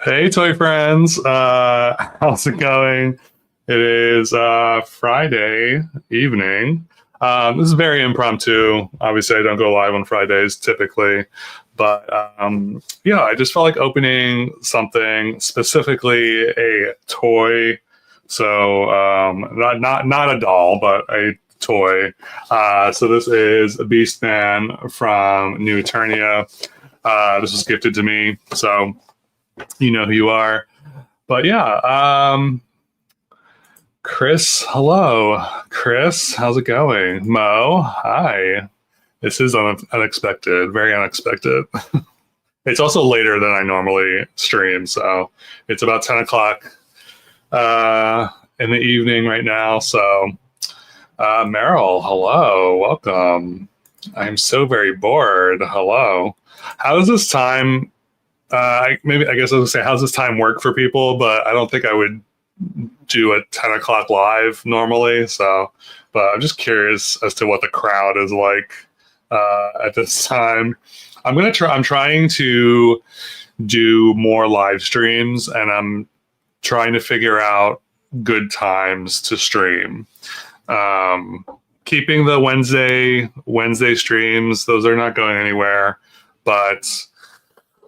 Hey, toy friends. How's it going? It is Friday evening. This is very impromptu. Obviously, I don't go live on Fridays typically, but yeah, I just felt like opening something, specifically a toy. So not a doll, but a toy. So this is a Beastman from New Eternia. This was gifted to me, so you know who you are. But yeah, Chris, hello. Chris, how's it going? Mo, hi. This is unexpected, very unexpected. It's also later than I normally stream, so it's about 10 o'clock in the evening right now. So, Meryl, hello, welcome. I'm so very bored. Hello. How does this time I guess I was gonna say, how's this time work for people? But I don't think I would do a 10 o'clock live normally. So, but I'm just curious as to what the crowd is like at this time. I'm trying to do more live streams, and I'm trying to figure out good times to stream. Keeping the Wednesday streams; those are not going anywhere, but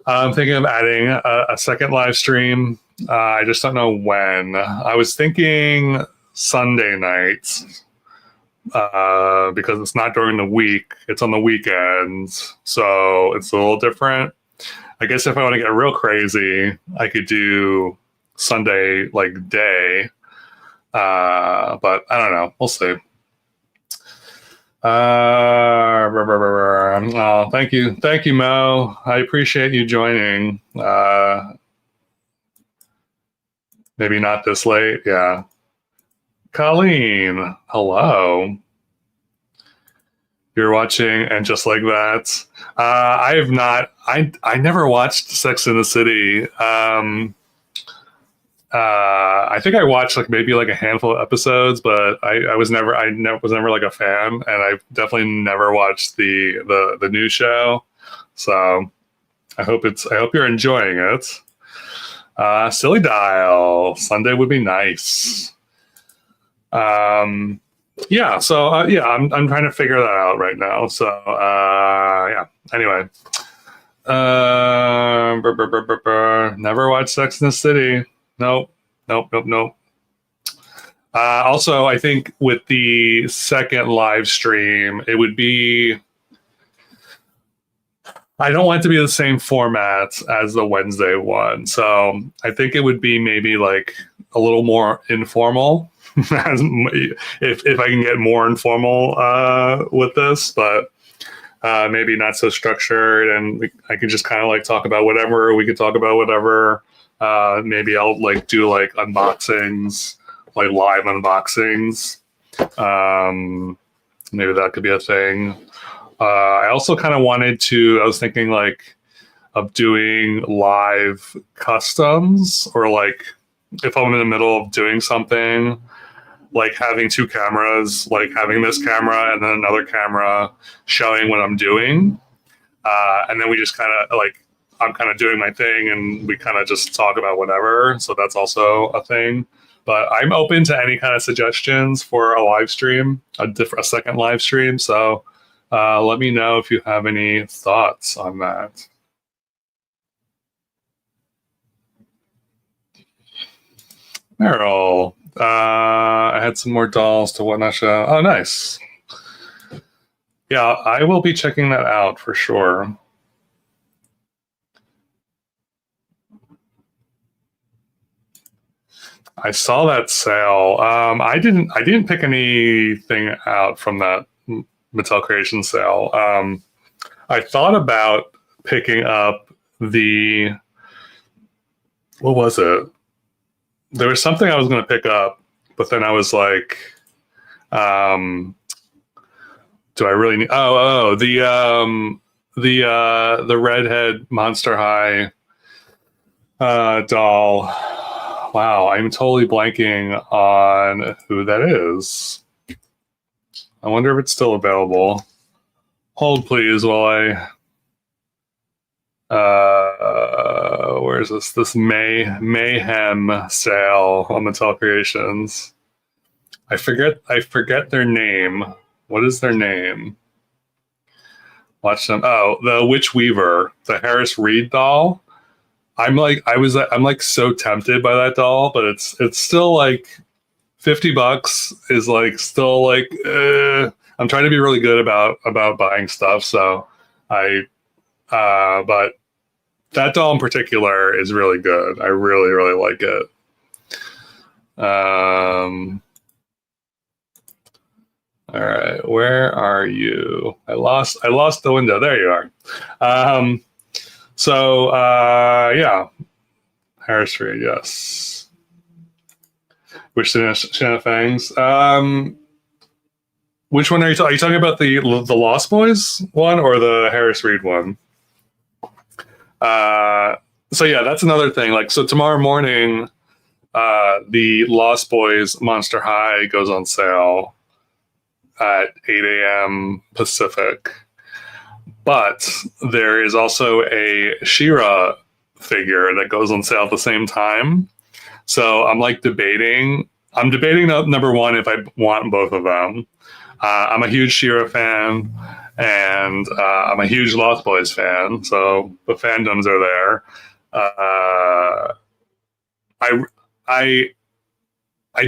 I'm thinking of adding a second live stream. I just don't know when. I was thinking Sunday nights because it's not during the week. It's on the weekends. So it's a little different. I guess if I want to get real crazy, I could do Sunday like day. But I don't know. We'll see. Thank you, Mo. I appreciate you joining. Maybe not this late, yeah. Colleen, hello. You're watching, and just like that, I have not. I never watched Sex in the City. I think I watched like maybe like a handful of episodes, but I was never like a fan, and I definitely never watched the new show. So I hope you're enjoying it. Silly Dial, Sunday would be nice. Yeah, so yeah, I'm trying to figure that out right now. So yeah. Anyway, never watched Sex in the City. Nope. Also, I think with the second live stream, it would be. I don't want it to be the same format as the Wednesday one, so I think it would be maybe like a little more informal. if I can get more informal with this, but maybe not so structured, and I can just kind of like talk about whatever. We could talk about whatever. Maybe I'll like do like unboxings, like live unboxings. Maybe that could be a thing. I also kind of I was thinking like of doing live customs, or like if I'm in the middle of doing something, like having two cameras, like having this camera and then another camera showing what I'm doing. And then we just kind of like, I'm kind of doing my thing and we kind of just talk about whatever. So that's also a thing. But I'm open to any kind of suggestions for a live stream, a second live stream. So let me know if you have any thoughts on that. Meryl, I had some more dolls to whatnot show. Oh, nice. Yeah, I will be checking that out for sure. I saw that sale. I didn't pick anything out from that Mattel Creation sale. I thought about picking up what was it? There was something I was going to pick up, but then I was like, do I really need? The redhead Monster High doll. Wow, I'm totally blanking on who that is. I wonder if it's still available. Hold please while I where's this mayhem sale on Mattel Creations. I forget their name. What is their name? Watch them. Oh, the Witch Weaver, the Harris Reed doll. I'm like so tempted by that doll, but it's still like $50 is like still like I'm trying to be really good about buying stuff, so but that doll in particular is really good. I really, really like it. All right, where are you? I lost the window. There you are. Yeah, Harris Reed, yes. Which Shanna Fangs? Which one are you talking? Are you talking about the Lost Boys one or the Harris Reed one? So yeah, that's another thing. Like, so tomorrow morning, the Lost Boys Monster High goes on sale at 8 a.m. Pacific. But there is also a She-Ra figure that goes on sale at the same time. So I'm like debating. I'm debating number one if I want both of them. I'm a huge She-Ra fan, and I'm a huge Lost Boys fan. So the fandoms are there. I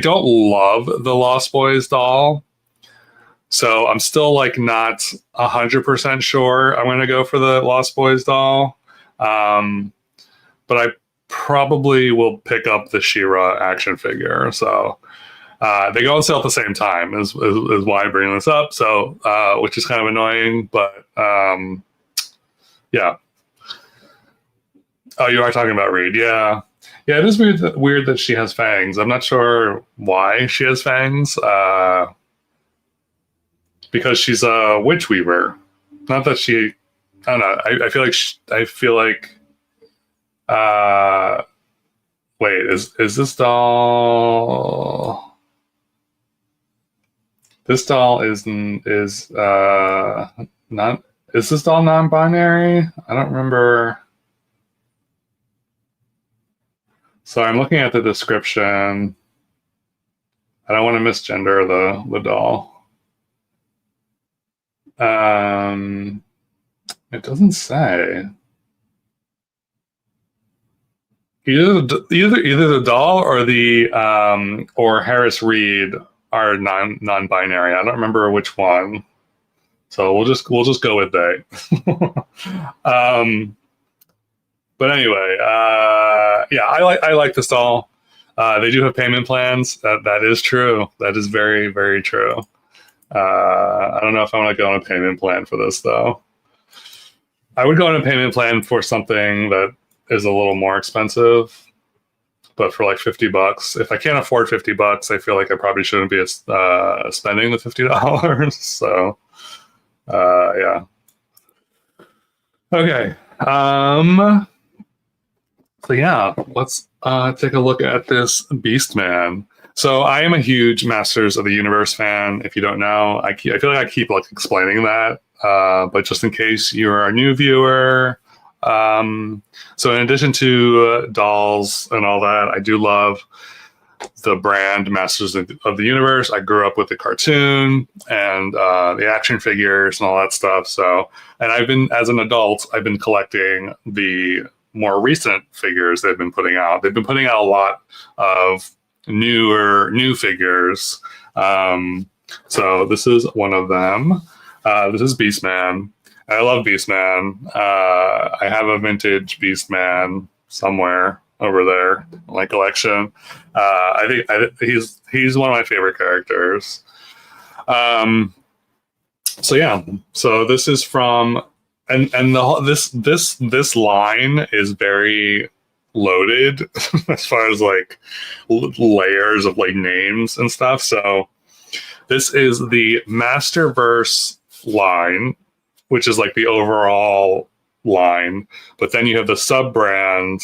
don't love the Lost Boys doll, so I'm still like not 100% sure I'm going to go for the Lost Boys doll. But I probably will pick up the She-Ra action figure. So they go on sale at the same time is why I bring this up. So which is kind of annoying, but yeah. Oh, you are talking about Reed, yeah. Yeah, it is weird that she has fangs. I'm not sure why she has fangs. Because she's a witch weaver. Not that she, I don't know. I feel like. Wait, is this doll? This doll is not. Is this doll non-binary? I don't remember. So I'm looking at the description. I don't want to misgender the doll. It doesn't say. Either the doll or the or Harris Reed are non-binary. I don't remember which one. So we'll just go with they. But anyway, yeah, I like this doll. They do have payment plans. That is true. That is very, very true. I don't know if I want to go on a payment plan for this though. I would go on a payment plan for something that is a little more expensive, but for like $50, if I can't afford $50, I feel like I probably shouldn't be spending the $50. So, yeah. Okay. So yeah, let's take a look at this Beastman. So I am a huge Masters of the Universe fan. If you don't know, I feel like I keep like explaining that, but just in case you're a new viewer. So in addition to dolls and all that, I do love the brand Masters of the Universe. I grew up with the cartoon and the action figures and all that stuff. So, and as an adult, I've been collecting the more recent figures they've been putting out. They've been putting out a lot of new figures. So this is one of them. This is Beastman. I love Beastman. I have a vintage Beastman somewhere over there in my collection. I think he's one of my favorite characters. So yeah, so this is from and this line is very loaded as far as like layers of like names and stuff. So this is the Masterverse line, which is like the overall line, but then you have the sub brand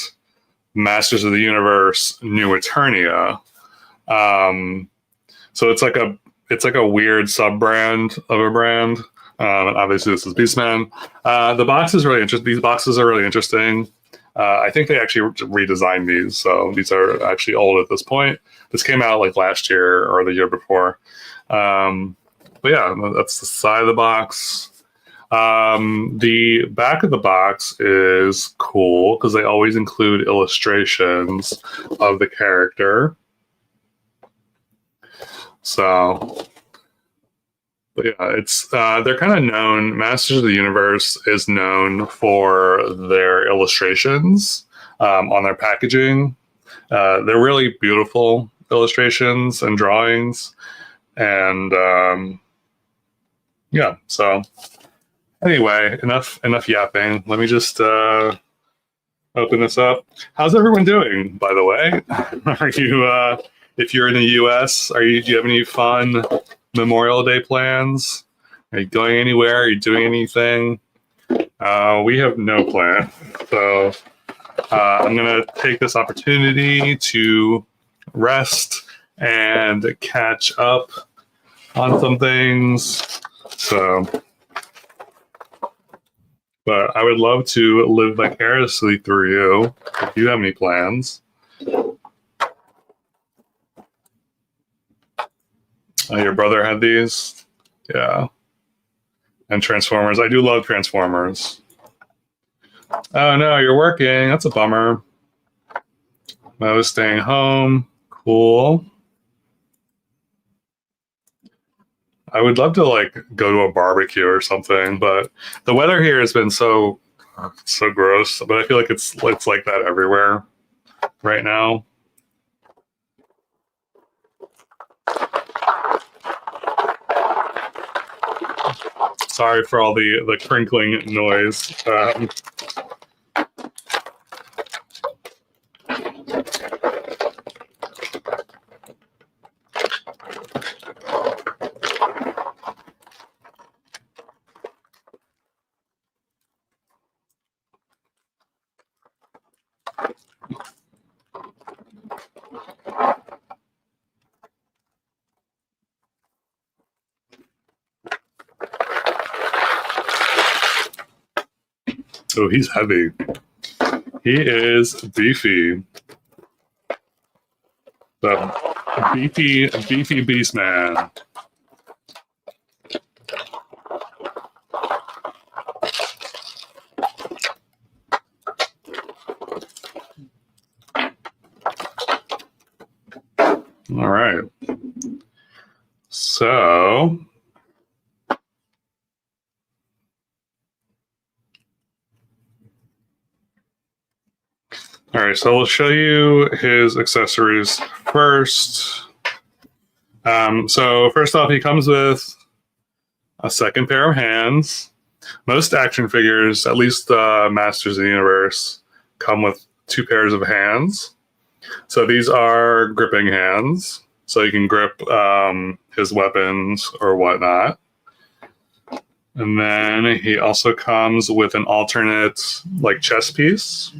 Masters of the Universe New Eternia. So it's like a weird sub brand of a brand. And obviously this is Beastman. The box is really interesting. These boxes are really interesting. I think they actually redesigned these, so these are actually old at this point. This came out like last year or the year before. But yeah, that's the side of the box. The back of the box is cool because they always include illustrations of the character. So, but yeah, it's they're kind of known. Masters of the Universe is known for their illustrations on their packaging. They're really beautiful illustrations and drawings, and yeah. So anyway, enough yapping. Let me just open this up. How's everyone doing, by the way? Are you if you're in the US, do you have any fun Memorial Day plans? Are you going anywhere? Are you doing anything? We have no plan. So I'm going to take this opportunity to rest and catch up on some things. So, but I would love to live vicariously through you if you have any plans. Your brother had these? Yeah. And Transformers. I do love Transformers. Oh no, you're working. That's a bummer. Mo's staying home. Cool. I would love to like go to a barbecue or something, but the weather here has been so gross. But I feel like it's like that everywhere right now. Sorry for all the crinkling noise. Oh, he's heavy. He is beefy. The beefy beast man. All right. So all right, so we'll show you his accessories first. So first off, he comes with a second pair of hands. Most action figures, at least Masters of the Universe, come with two pairs of hands. So these are gripping hands, so you can grip his weapons or whatnot. And then he also comes with an alternate like chest piece.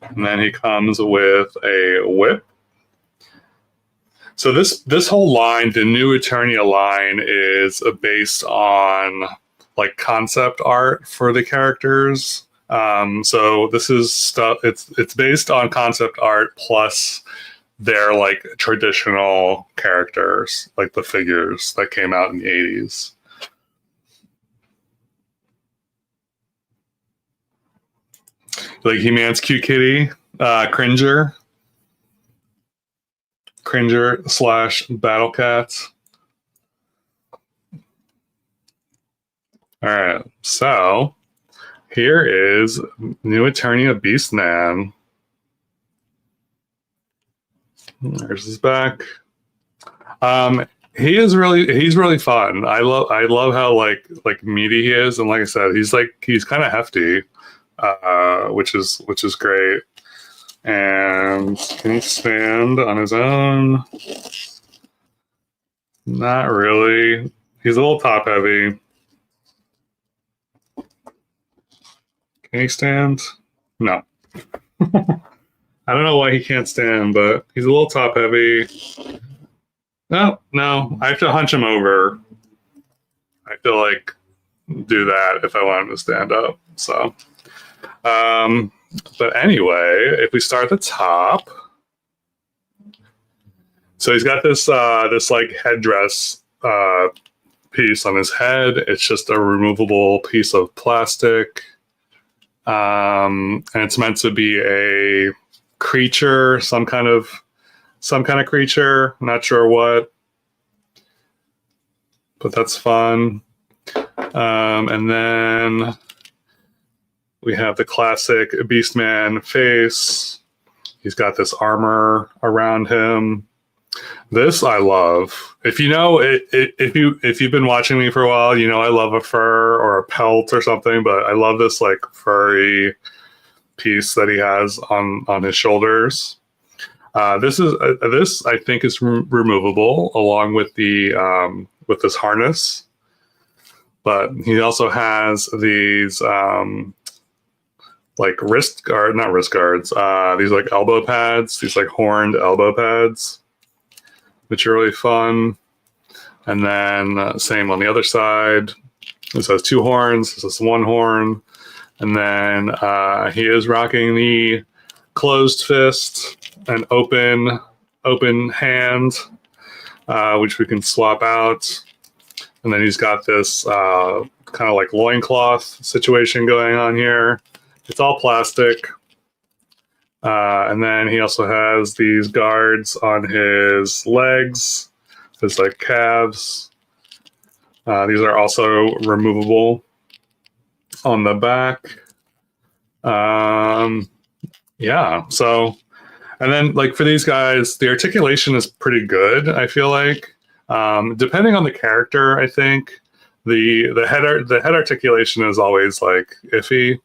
And then he comes with a whip. So this whole line, the new Eternia line, is based on like concept art for the characters. So this is stuff. It's based on concept art plus their like traditional characters, like the figures that came out in the 80s. Like He-Man's Cute Kitty, Cringer / Battle Cats. All right, so here is New Eternia Beastman. There's his back. He's really fun. I love how like meaty he is, and like I said, he's kind of hefty, which is great. And can he stand on his own? Not really. He's a little top heavy. Can he stand? No. I don't know why he can't stand, but he's a little top heavy. No, I have to hunch him over. I feel like do that if I want him to stand up. So, but anyway, if we start at the top, so he's got this this like headdress piece on his head. It's just a removable piece of plastic, and it's meant to be a creature, some kind of creature. I'm not sure what, but that's fun. And then we have the classic Beastman face. He's got this armor around him. This I love. If you know it, if you've been watching me for a while, you know I love a fur or a pelt or something. But I love this like furry piece that he has on his shoulders. This I think is removable along with the with this harness. But he also has these like not wrist guards. These like elbow pads. These like horned elbow pads, which are really fun. And then same on the other side. This has two horns. This is one horn. And then he is rocking the closed fist and open hand, which we can swap out. And then he's got this kind of like loincloth situation going on here. It's all plastic. And then he also has these guards on his legs, his like calves. These are also removable on the back. Yeah, so, and then like for these guys, the articulation is pretty good, I feel like. Depending on the character, I think the head articulation is always like iffy.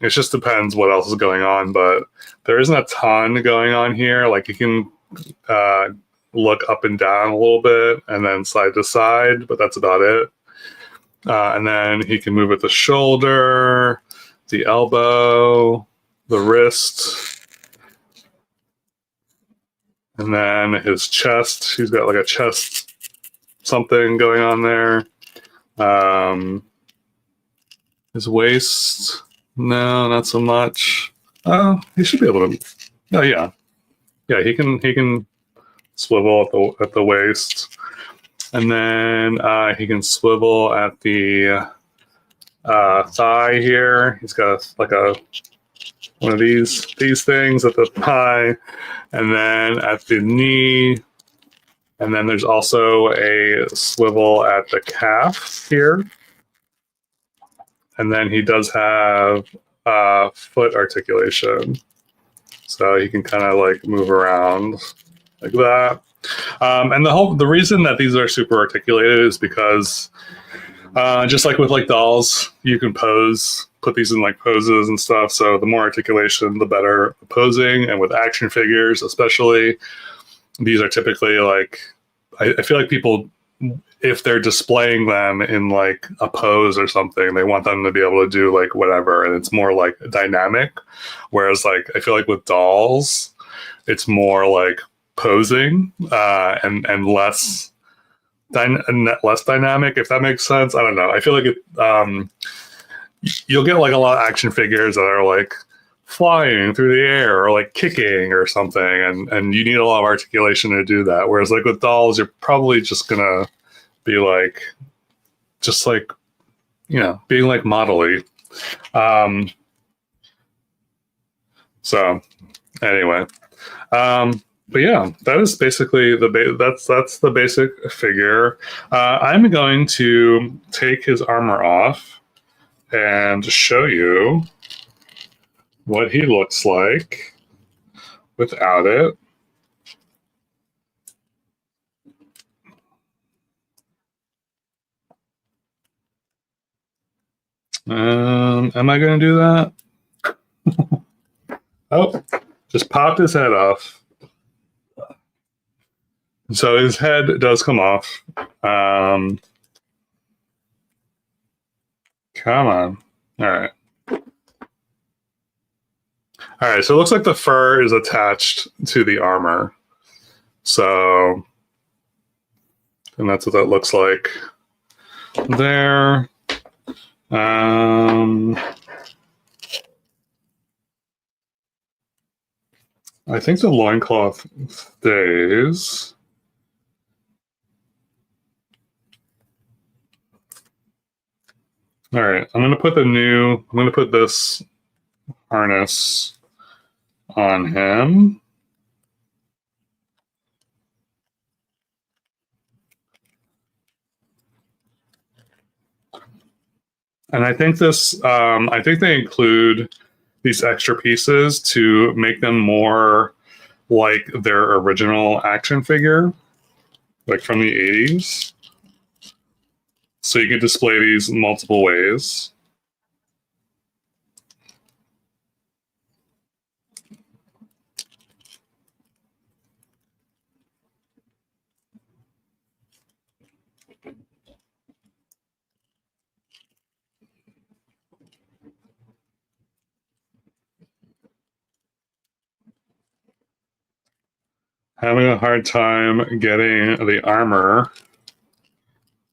It just depends what else is going on, but there isn't a ton going on here. Like you can look up and down a little bit and then side to side, but that's about it. And then he can move at the shoulder, the elbow, the wrist, and then his chest. He's got like a chest something going on there. His waist, no, not so much. Oh, he should be able to. Oh yeah, yeah. He can swivel at the waist, and then he can swivel at the thigh here. He's got like one of these things at the thigh, and then at the knee, and then there's also a swivel at the calf here. And then he does have foot articulation. So he can kind of like move around like that. And the reason that these are super articulated is because just like with like dolls, you can put these in like poses and stuff. So the more articulation, the better posing. And with action figures, especially, these are typically like, I feel like people, if they're displaying them in like a pose or something, they want them to be able to do like whatever, and it's more like dynamic. Whereas like I feel like with dolls, it's more like posing and less dynamic, if that makes sense. I don't know. I feel like you'll get like a lot of action figures that are like flying through the air or like kicking or something, and you need a lot of articulation to do that. Whereas like with dolls, you're probably just gonna be like, just like, you know, being like modelly. So anyway, but yeah, that is basically that's the basic figure. I'm going to take his armor off and show you what he looks like without it. Am I going to do that? Oh, just popped his head off. So his head does come off. Come on. All right. All right, so it looks like the fur is attached to the armor. So, and that's what that looks like there. I think the loincloth stays. All right, I'm gonna put this harness on him. And I think I think they include these extra pieces to make them more like their original action figure, like from the 80s. So you can display these multiple ways. Having a hard time getting the armor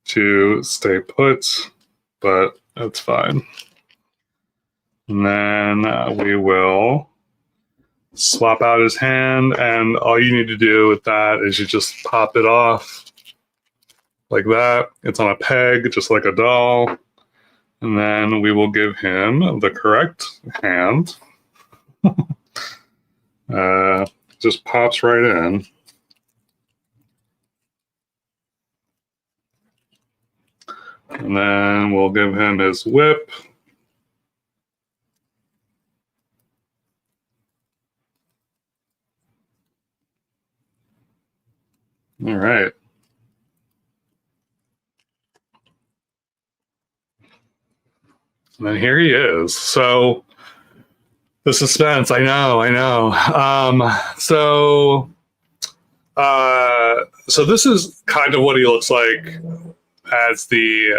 to stay put, but that's fine. And then we will swap out his hand, and all you need to do with that is you just pop it off like that. It's on a peg, just like a doll. And then we will give him the correct hand. Just pops right in. And then we'll give him his whip. All right. And then here he is. So the suspense, I know. So this is kind of what he looks like as the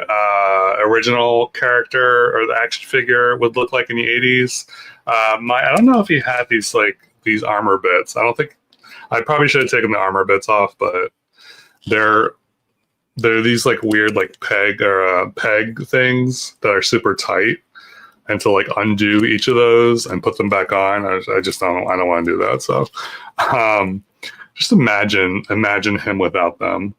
original character or the action figure would look like in the 80s. I don't know if he had these armor bits. I don't think I probably should have taken the armor bits off, but they're these like weird like peg things that are super tight, and to like undo each of those and put them back on, I just don't want to do that. So just imagine him without them.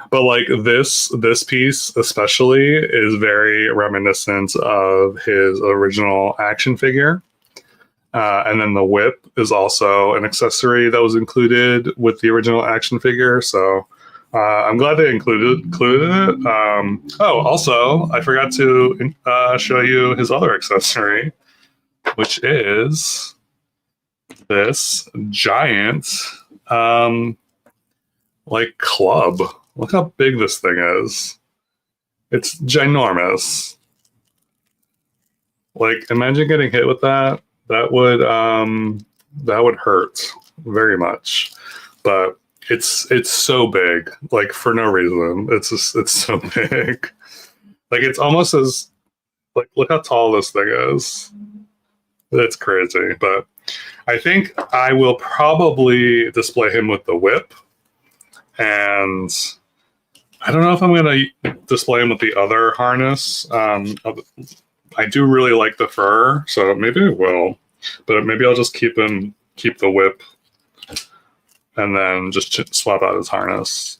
But like this piece especially is very reminiscent of his original action figure. And then the whip is also an accessory that was included with the original action figure. So I'm glad they included it. Also, I forgot to show you his other accessory, which is this giant like club. Look how big this thing is. It's ginormous. Like, imagine getting hit with that. That would hurt very much. But it's so big, like for no reason. It's so big. Like it's almost as like look how tall this thing is. It's crazy. But I think I will probably display him with the whip, and I don't know if I'm going to display him with the other harness. I do really like the fur, so maybe I will. But maybe I'll just keep the whip, and then just swap out his harness.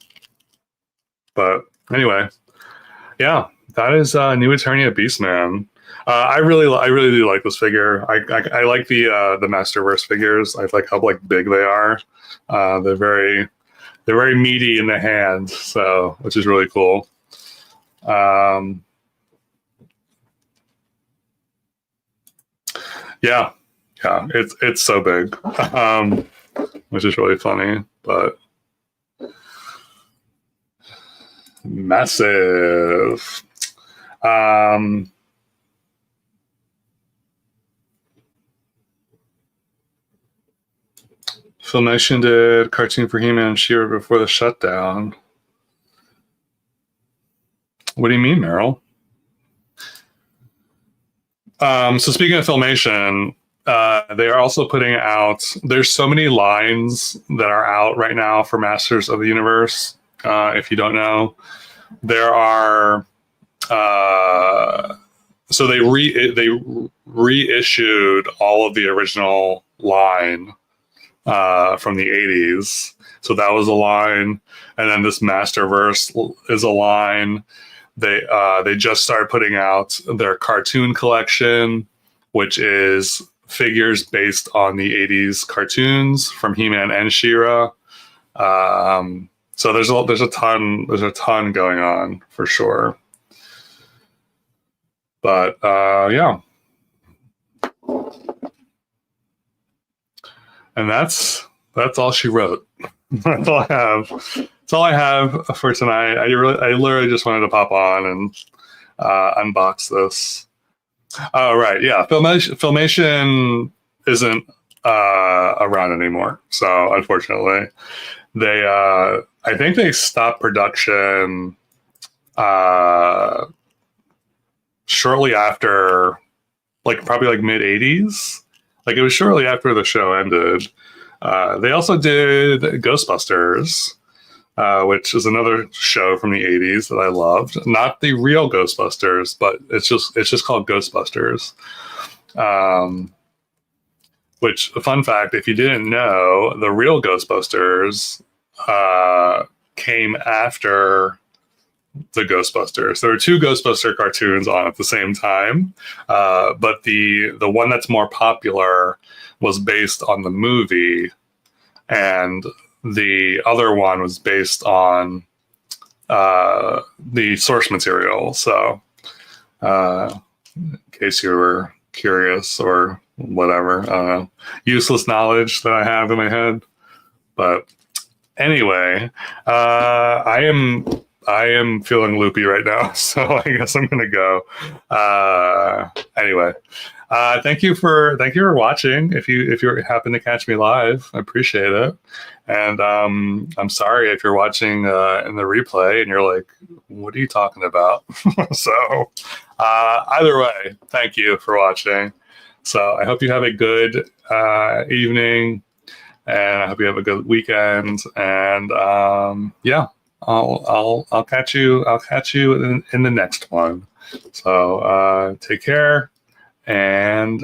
But anyway, yeah, that is New Eternia Beastman. I really do like this figure. I like the Masterverse figures. I like how like big they are. They're very meaty in the hand, so which is really cool. Yeah, it's so big, which is really funny, but massive. Filmation did cartoon for He-Man and She-Ra before the shutdown. What do you mean, Meryl? So speaking of Filmation, they are also putting out. There's so many lines that are out right now for Masters of the Universe. If you don't know, there are so they reissued all of the original line from the 80s. So that was a line, and then this Masterverse is a line. They just started putting out their cartoon collection, which is figures based on the 80s cartoons from He-Man and She-Ra. So there's a ton going on for sure. But yeah. And that's all she wrote. That's all I have. That's all I have for tonight. I literally just wanted to pop on and unbox this. Oh right, yeah. Filmation isn't around anymore. So unfortunately, they I think they stopped production shortly after, like probably like mid 80s. Like it was shortly after the show ended. They also did Ghostbusters, which is another show from the 80s that I loved. Not the real Ghostbusters, but it's just called Ghostbusters. Which, fun fact, if you didn't know, the real Ghostbusters came after the Ghostbusters. There were two Ghostbuster cartoons on at the same time, but the one that's more popular was based on the movie, and the other one was based on the source material. So, in case you were curious or whatever, useless knowledge that I have in my head. But anyway, I am feeling loopy right now, so I guess I'm gonna go. Anyway, thank you for watching. If you happen to catch me live, I appreciate it. And I'm sorry if you're watching in the replay and you're like, "What are you talking about?" So either way, thank you for watching. So I hope you have a good evening, and I hope you have a good weekend. And yeah. I'll catch you in the next one. So take care, and